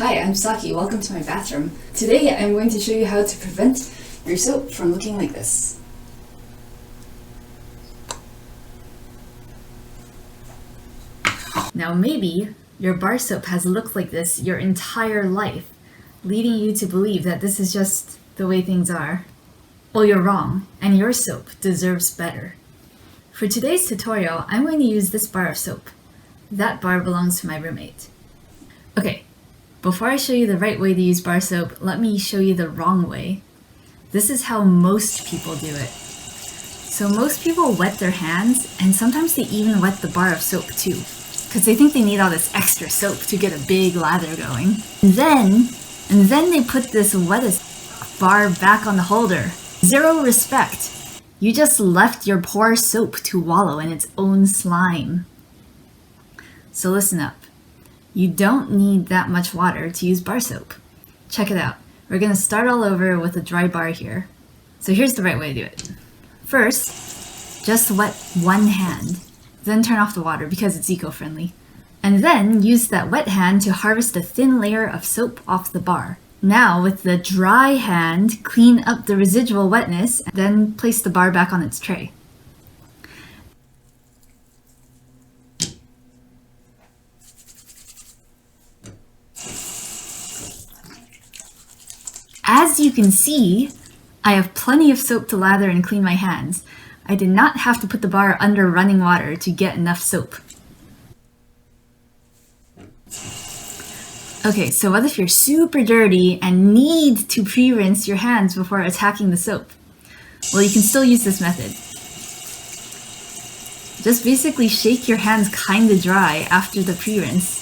Hi, I'm Saki. Welcome to my bathroom. Today I'm going to show you how to prevent your soap from looking like this. Now maybe your bar soap has looked like this your entire life, leading you to believe that this is just the way things are. Well, you're wrong, and your soap deserves better. For today's tutorial, I'm going to use this bar of soap. That bar belongs to my roommate. Okay, before I show you the right way to use bar soap, let me show you the wrong way. This is how most people do it. So most people wet their hands, and sometimes they even wet the bar of soap too, because they think they need all this extra soap to get a big lather going. And then they put this wettest bar back on the holder. Zero respect. You just left your poor soap to wallow in its own slime. So listen up. You don't need that much water to use bar soap. Check it out. We're going to start all over with a dry bar here. So here's the right way to do it. First, just wet one hand. Then turn off the water because it's eco-friendly. And then use that wet hand to harvest a thin layer of soap off the bar. Now, with the dry hand, clean up the residual wetness, then place the bar back on its tray. As you can see, I have plenty of soap to lather and clean my hands. I did not have to put the bar under running water to get enough soap. Okay, so what if you're super dirty and need to pre-rinse your hands before attacking the soap? Well, you can still use this method. Just basically shake your hands kinda dry after the pre-rinse.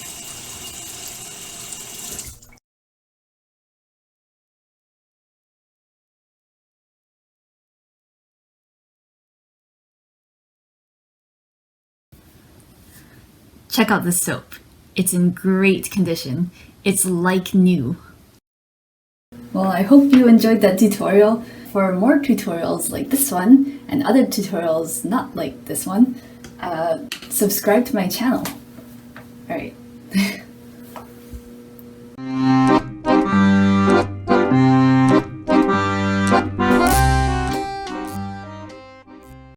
Check out this soap. It's in great condition. It's like new. Well, I hope you enjoyed that tutorial. For more tutorials like this one, and other tutorials not like this one, subscribe to my channel.